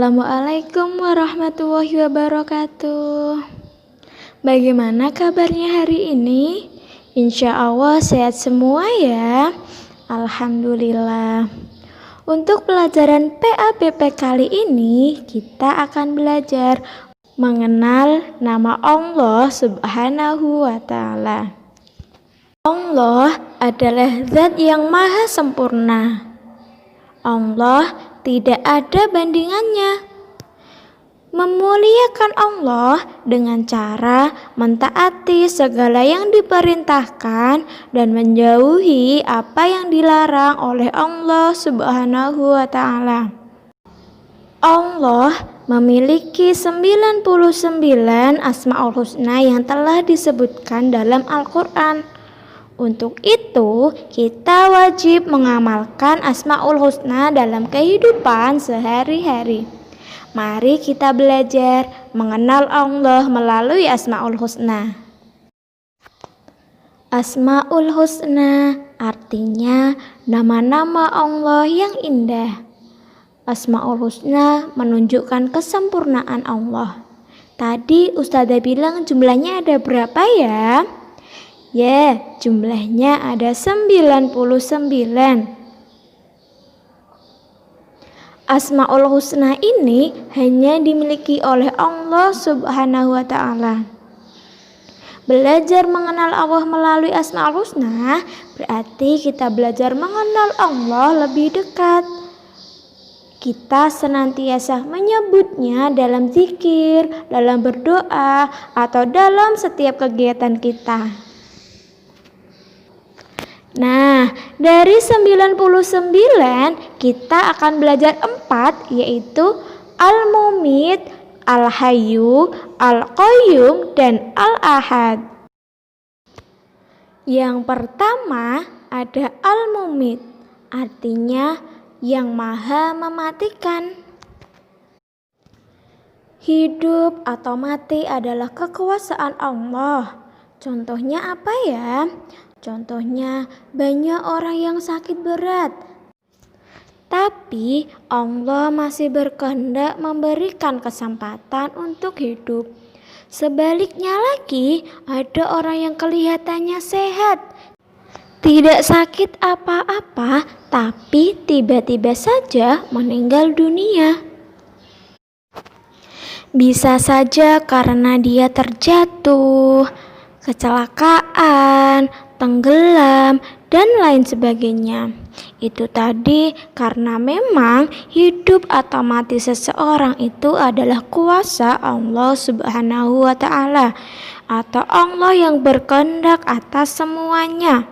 Assalamualaikum warahmatullahi wabarakatuh. Bagaimana kabarnya hari ini? Insya Allah sehat semua ya. Alhamdulillah. Untuk pelajaran PABP kali ini kita akan belajar mengenal nama Allah Subhanahu wa Ta'ala. Allah adalah zat yang maha sempurna. Allah tidak ada bandingannya. Memuliakan Allah dengan cara mentaati segala yang diperintahkan dan menjauhi apa yang dilarang oleh Allah Subhanahu wa Ta'ala. Allah memiliki 99 Asmaul Husna yang telah disebutkan dalam Al-Quran. Untuk itu, kita wajib mengamalkan Asmaul Husna dalam kehidupan sehari-hari. Mari kita belajar mengenal Allah melalui Asmaul Husna. Asmaul Husna artinya nama-nama Allah yang indah. Asmaul Husna menunjukkan kesempurnaan Allah. Tadi Ustazah bilang jumlahnya ada berapa ya? Ya, jumlahnya ada 99. Asmaul Husna ini hanya dimiliki oleh Allah Subhanahu wa Ta'ala. Belajar mengenal Allah melalui Asmaul Husna berarti kita belajar mengenal Allah lebih dekat. Kita senantiasa menyebutnya dalam zikir, dalam berdoa, atau dalam setiap kegiatan kita. Nah, dari 99 kita akan belajar 4, yaitu Al-Mumit, Al-Hayyu, Al-Qayyum, dan Al-Ahad. Yang pertama ada Al-Mumit, artinya yang maha mematikan. Hidup atau mati adalah kekuasaan Allah. Contohnya apa ya? Contohnya banyak orang yang sakit berat, tapi Allah masih berkehendak memberikan kesempatan untuk hidup. Sebaliknya lagi, ada orang yang kelihatannya sehat, tidak sakit apa-apa, tapi tiba-tiba saja meninggal dunia. Bisa saja karena dia terjatuh, kecelakaan, tenggelam, dan lain sebagainya. Itu tadi karena memang hidup atau mati seseorang itu adalah kuasa Allah Subhanahu wa Ta'ala, atau Allah yang berkehendak atas semuanya.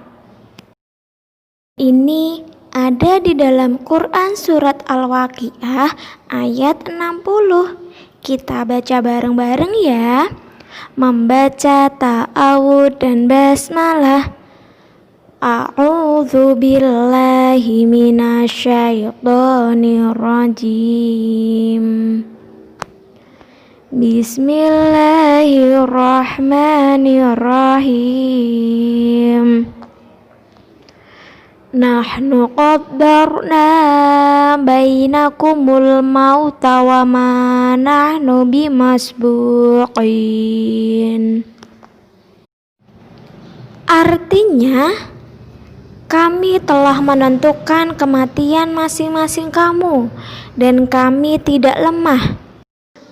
Ini ada di dalam Quran surat Al-Waqiah ayat 60. Kita baca bareng-bareng ya. Membaca ta'awud dan basmalah. A'udzu billahi minasyaitonir rajim. Bismillahirrahmanirrahim. Nahnu qaddarna bainakumul mauta wa ma nahnu bimasbuqin. Artinya, kami telah menentukan kematian masing-masing kamu dan kami tidak lemah.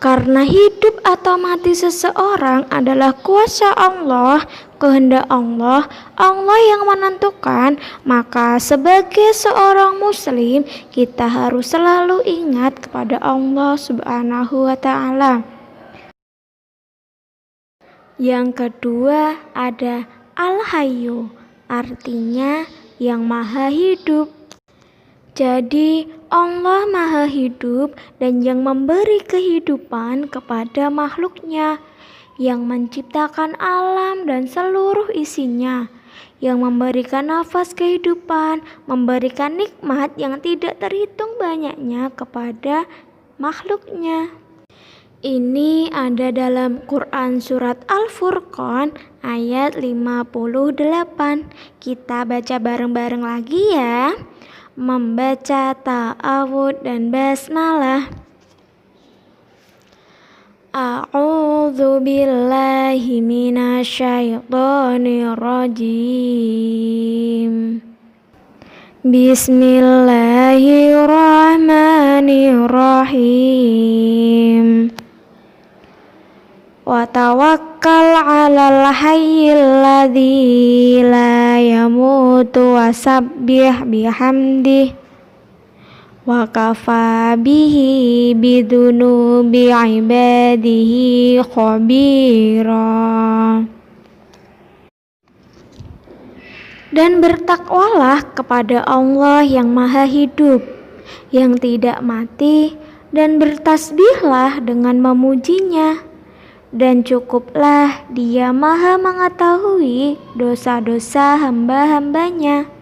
Karena hidup atau mati seseorang adalah kuasa Allah, kehendak Allah, Allah yang menentukan, maka sebagai seorang muslim kita harus selalu ingat kepada Allah Subhanahu wa Ta'ala. Yang kedua ada Al-Hayyu, artinya yang maha hidup. Jadi Allah maha hidup dan yang memberi kehidupan kepada makhluknya, yang menciptakan alam dan seluruh isinya, yang memberikan nafas kehidupan, memberikan nikmat yang tidak terhitung banyaknya kepada makhluknya. Ini ada dalam Quran surat Al-Furqan ayat 58. Kita baca bareng-bareng lagi ya. Membaca ta'awud dan basmalah. A'udzu billahi minasyaitonir rajim. Bismillahirrahmanirrahim. Wa tawakkal 'alal hayyil ladzi la yamutu wasabbih bihamdihi wa kafa bihi bidunubi ibadihi khabira. Dan bertakwalah kepada Allah yang maha hidup, yang tidak mati, dan bertasbihlah dengan memujinya, dan cukuplah Dia maha mengetahui dosa-dosa hamba-hambanya.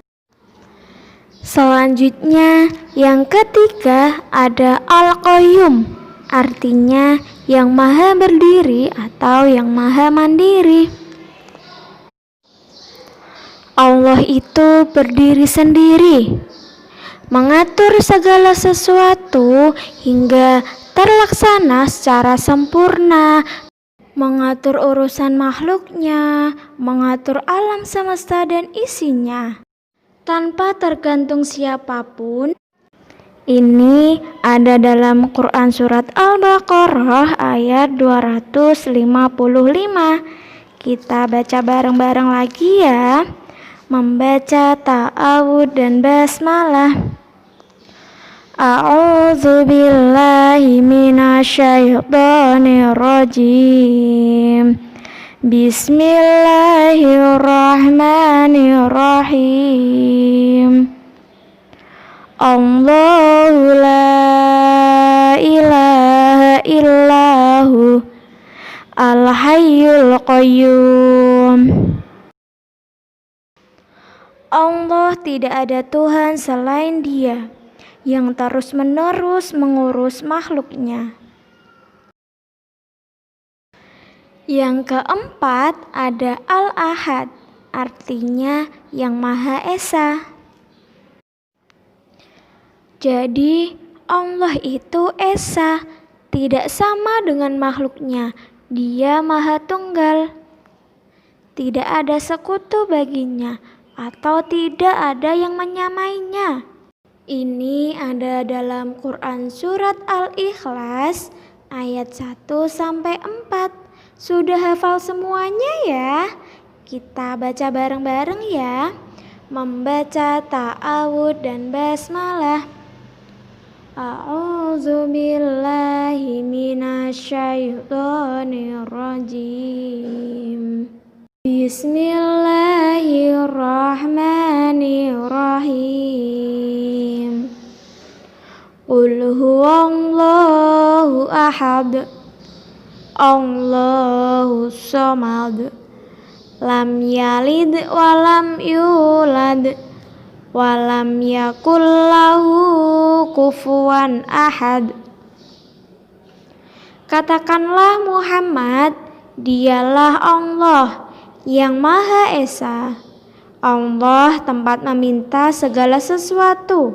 Selanjutnya, yang ketiga ada Al-Qayyum, artinya yang maha berdiri atau yang maha mandiri. Allah itu berdiri sendiri, mengatur segala sesuatu hingga terlaksana secara sempurna, mengatur urusan makhluknya, mengatur alam semesta dan isinya, tanpa tergantung siapapun. Ini ada dalam Quran Surat Al-Baqarah ayat 255. Kita baca bareng-bareng lagi ya. Membaca ta'awud dan basmalah. A'udzu billahi minasyaitonir rajim. Bismillahirrahmanirrahim. Allahu la ilaha illahu al-hayyul qayyum. Allah tidak ada Tuhan selain Dia yang terus-menerus mengurus makhluknya. Yang keempat ada Al-Ahad, artinya yang Maha Esa. Jadi Allah itu Esa, tidak sama dengan makhluknya. Dia Maha Tunggal, tidak ada sekutu baginya, atau tidak ada yang menyamainya. Ini ada dalam Quran Surat Al-Ikhlas ayat 1-4. Sudah hafal semuanya ya? Kita baca bareng-bareng ya. Membaca ta'awud dan basmalah. A'udzu billahi minasyaitonir rajim. Bismillahirrahmanirrahim. Qul huwallahu ahad, Allahus samad, lam yalid walam yulad, walam yakul lahu kufuwan ahad. Katakanlah Muhammad, Dialah Allah yang Maha Esa. Allah tempat meminta segala sesuatu.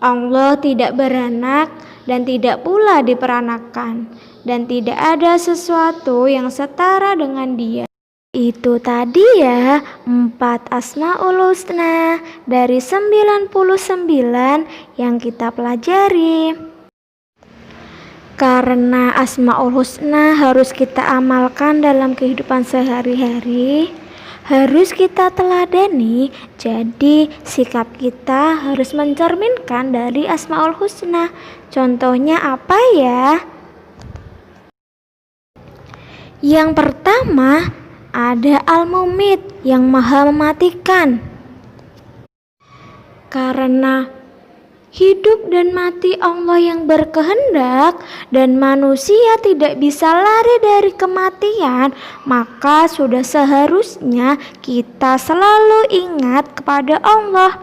Allah tidak beranak dan tidak pula diperanakan, dan tidak ada sesuatu yang setara dengan Dia. Itu tadi ya 4 Asmaul Husna dari 99 yang kita pelajari. Karena Asmaul Husna harus kita amalkan dalam kehidupan sehari-hari, harus kita teladani, jadi sikap kita harus mencerminkan dari Asmaul Husna. Contohnya apa ya? Yang pertama ada Al-Mumit, yang Maha Mematikan. Karena hidup dan mati Allah yang berkehendak dan manusia tidak bisa lari dari kematian, maka sudah seharusnya kita selalu ingat kepada Allah.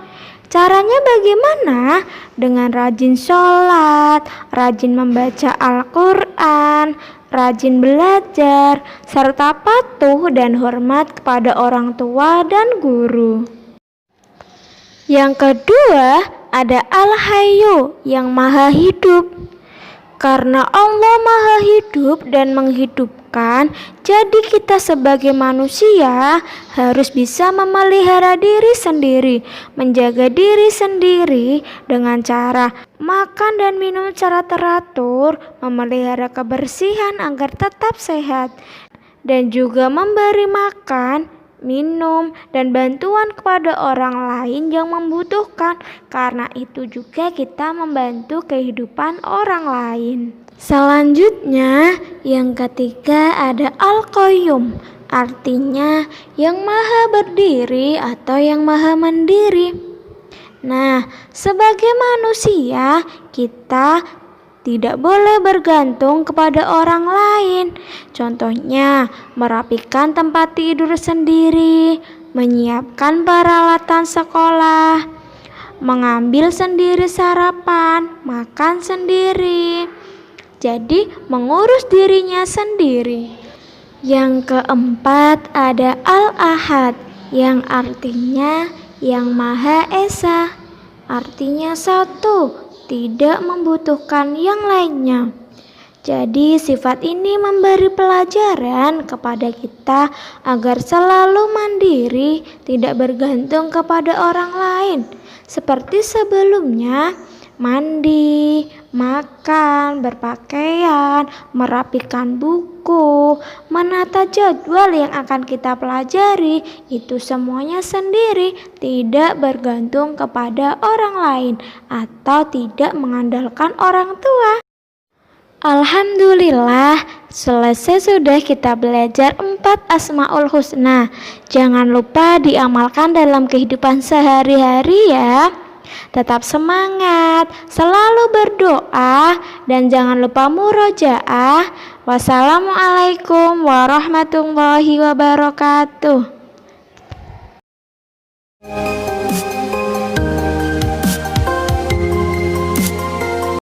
Caranya bagaimana? Dengan rajin sholat, rajin membaca Al-Quran, rajin belajar, serta patuh dan hormat kepada orang tua dan guru. Yang kedua ada Al-Hayyu, yang Maha Hidup. Karena Allah Maha Hidup dan menghidupkan, jadi kita sebagai manusia harus bisa memelihara diri sendiri, menjaga diri sendiri dengan cara makan dan minum secara teratur, memelihara kebersihan agar tetap sehat, dan juga memberi makan, minum, dan bantuan kepada orang lain yang membutuhkan. Karena itu juga kita membantu kehidupan orang lain. Selanjutnya, yang ketiga ada Al-Qayyum, artinya yang maha berdiri atau yang maha mandiri. Nah, sebagai manusia kita tidak boleh bergantung kepada orang lain. Contohnya, merapikan tempat tidur sendiri, menyiapkan peralatan sekolah, mengambil sendiri sarapan, makan sendiri. Jadi, mengurus dirinya sendiri. Yang keempat ada Al-Ahad, yang artinya yang Maha Esa. Artinya satu, tidak membutuhkan yang lainnya. Jadi sifat ini memberi pelajaran kepada kita agar selalu mandiri, tidak bergantung kepada orang lain. Seperti sebelumnya, mandi, makan, berpakaian, merapikan buku, menata jadwal yang akan kita pelajari, itu semuanya sendiri, tidak bergantung kepada orang lain atau tidak mengandalkan orang tua. Alhamdulillah, selesai sudah kita belajar 4 Asmaul Husna. Jangan lupa diamalkan dalam kehidupan sehari-hari ya. Tetap semangat, selalu berdoa, dan jangan lupa murojaah. Wassalamualaikum warahmatullahi wabarakatuh.